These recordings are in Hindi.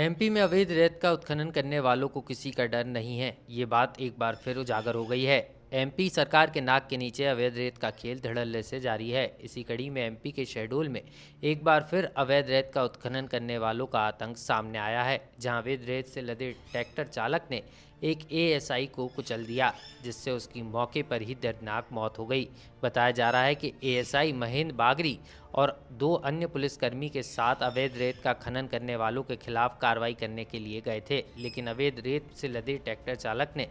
एमपी में अवैध रेत का उत्खनन करने वालों को किसी का डर नहीं है। ये बात एक बार फिर उजागर हो गई है। एमपी सरकार के नाक के नीचे अवैध रेत का खेल धड़ल्ले से जारी है। इसी कड़ी में एमपी के शहडोल में एक बार फिर अवैध रेत का उत्खनन करने वालों का आतंक सामने आया है, जहां अवैध रेत से लदे ट्रैक्टर चालक ने एक एएसआई को कुचल दिया, जिससे उसकी मौके पर ही दर्दनाक मौत हो गई। बताया जा रहा है कि एएसआई महेंद्र बागरी और 2 अन्य पुलिसकर्मी के साथ अवैध रेत का खनन करने वालों के खिलाफ कार्रवाई करने के लिए गए थे, लेकिन अवैध रेत से लदे ट्रैक्टर चालक ने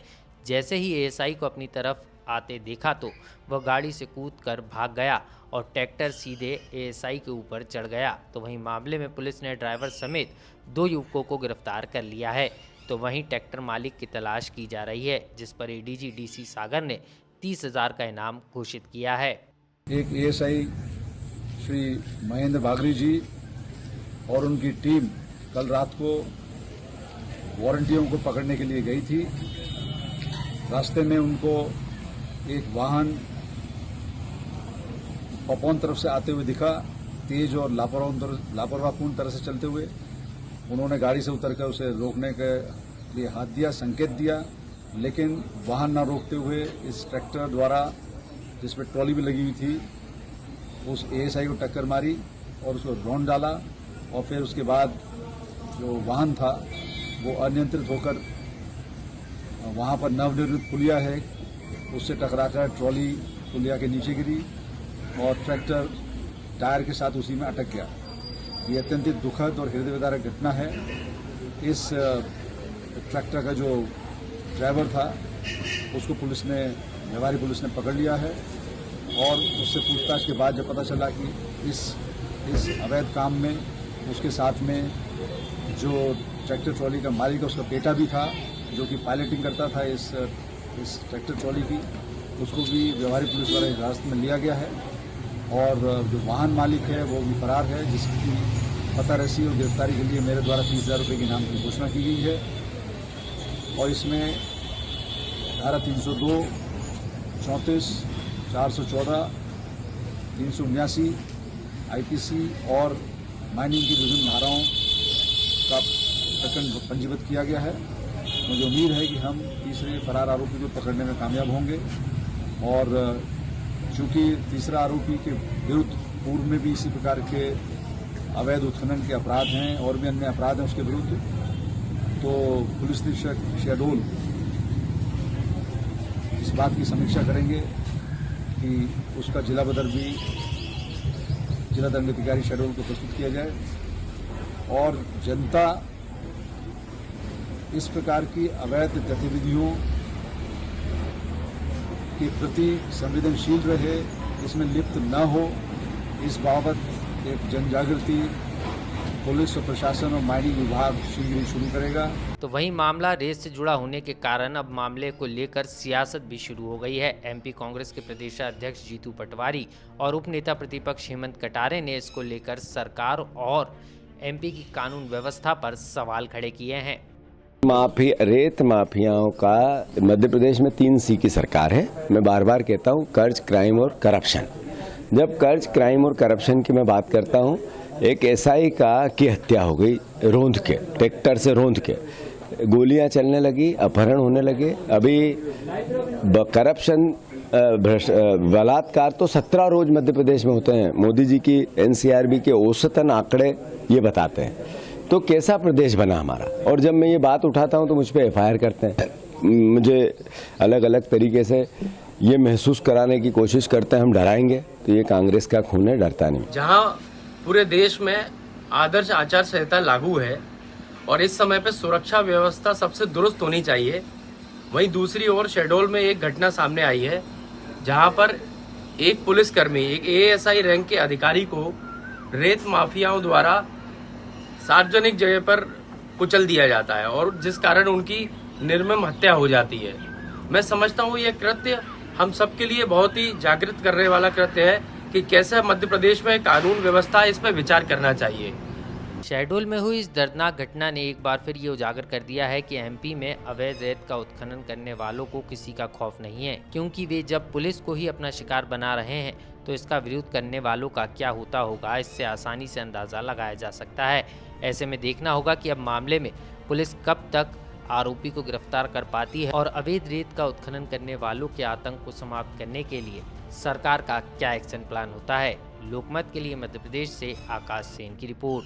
जैसे ही एएसआई को अपनी तरफ आते देखा तो वह गाड़ी से कूदकर भाग गया और ट्रैक्टर सीधे एएसआई के ऊपर चढ़ गया। तो वहीं मामले में पुलिस ने ड्राइवर समेत 2 युवकों को गिरफ्तार कर लिया है। तो वहीं ट्रैक्टर मालिक की तलाश की जा रही है, जिस पर एडीजी डीसी सागर ने 30,000 का इनाम घोषित किया है। एक एएसआई श्री महेंद्र बागरी जी और उनकी टीम कल रात को वारंटियों को पकड़ने के लिए गई थी। रास्ते में उनको एक वाहन पपौन तरफ से आते हुए दिखा, तेज और लापरवाहपूर्ण तरह से चलते हुए। उन्होंने गाड़ी से उतरकर उसे रोकने के लिए हाथ दिया, संकेत दिया, लेकिन वाहन न रोकते हुए इस ट्रैक्टर द्वारा, जिसमें ट्रॉली भी लगी हुई थी, उस एएसआई को टक्कर मारी और उसको रौंद डाला। और फिर उसके बाद जो वाहन था वो अनियंत्रित होकर वहां पर नवनिर्मित पुलिया है उससे टकराकर ट्रॉली पुलिया के नीचे गिरी और ट्रैक्टर टायर के साथ उसी में अटक गया। ये अत्यंत दुखद और हृदय विदारक घटना है। इस ट्रैक्टर का जो ड्राइवर था उसको मेवाड़ी पुलिस ने पकड़ लिया है और उससे पूछताछ के बाद जब पता चला कि इस अवैध काम में उसके साथ में जो ट्रैक्टर ट्रॉली का मालिक है उसका बेटा भी था, जो कि पायलटिंग करता था इस ट्रैक्टर ट्रॉली की, उसको भी व्यवहारिक पुलिस द्वारा हिरासत में लिया गया है। और जो वाहन मालिक है वो भी फरार है, जिसकी पता रसी और गिरफ्तारी के लिए मेरे द्वारा 30,000 रुपये के इनाम की घोषणा की गई है। और इसमें धारा 302, 34, 414, 379 आईपीसी और माइनिंग की विभिन्न धाराओं का प्रकरण पंजीबद्ध किया गया है। मुझे उम्मीद है कि हम तीसरे फरार आरोपी को पकड़ने में कामयाब होंगे। और चूंकि तीसरा आरोपी के विरुद्ध पूर्व में भी इसी प्रकार के अवैध उत्खनन के अपराध हैं और भी अन्य अपराध हैं उसके विरुद्ध, तो पुलिस अधीक्षक शहडोल इस बात की समीक्षा करेंगे कि उसका जिला दंडाधिकारी शहडोल को प्रस्तुत किया जाए और जनता इस प्रकार की अवैध गतिविधियों के प्रति संवेदनशील रहे, इसमें लिप्त न हो, इस बाबत एक जनजागृति पुलिस और प्रशासन और माइनिंग विभाग शीघ्र ही शुरू करेगा। तो वहीं मामला रेत से जुड़ा होने के कारण अब मामले को लेकर सियासत भी शुरू हो गई है। एमपी कांग्रेस के प्रदेशाध्यक्ष जीतू पटवारी और उपनेता प्रतिपक्ष हेमंत कटारे ने इसको लेकर सरकार और एमपी की कानून व्यवस्था पर सवाल खड़े किए हैं। रेत माफियाओं का मध्य प्रदेश में 3 सी की सरकार है। मैं बार बार कहता हूं, कर्ज, क्राइम और करप्शन। जब कर्ज, क्राइम और करप्शन की मैं बात करता हूं, एक एसआई की हत्या हो गई रोंद के, ट्रैक्टर से रोंद के, गोलियां चलने लगी, अपहरण होने लगे। अभी करप्शन, बलात्कार तो 17 रोज मध्य प्रदेश में होते हैं। मोदी जी की एनसीआरबी के औसतन आंकड़े ये बताते हैं। तो कैसा प्रदेश बना हमारा। और जब मैं ये बात उठाता हूं तो मुझ पे एफआईआर करते हैं। मुझे अलग अलग तरीके से ये महसूस कराने की कोशिश करते हैं हम डराएंगे। तो ये कांग्रेस का खून है, डरता नहीं। जहां पूरे देश में आदर्श आचार संहिता लागू है और इस समय पे सुरक्षा व्यवस्था सबसे दुरुस्त होनी चाहिए, वहीं दूसरी ओर शहडोल में एक घटना सामने आई है जहां पर एक पुलिसकर्मी, एक एएसआई रैंक के अधिकारी को रेत माफियाओं द्वारा सार्वजनिक जगह पर कुचल दिया जाता है और जिस कारण उनकी निर्मम हत्या हो जाती है। मैं समझता हूँ ये कृत्य हम सबके लिए बहुत ही जागृत करने वाला कृत्य है कि कैसे मध्य प्रदेश में कानून व्यवस्था, इस पर विचार करना चाहिए। शहडोल में हुई इस दर्दनाक घटना ने एक बार फिर ये उजागर कर दिया है कि एमपी में अवैध रेत का उत्खनन करने वालों को किसी का खौफ नहीं है, क्योंकि वे जब पुलिस को ही अपना शिकार बना रहे हैं तो इसका विरोध करने वालों का क्या होता होगा, इससे आसानी से अंदाजा लगाया जा सकता है। ऐसे में देखना होगा कि अब मामले में पुलिस कब तक आरोपी को गिरफ्तार कर पाती है और अवैध रेत का उत्खनन करने वालों के आतंक को समाप्त करने के लिए सरकार का क्या एक्शन प्लान होता है। लोकमत के लिए मध्य प्रदेश से आकाश सेन की रिपोर्ट।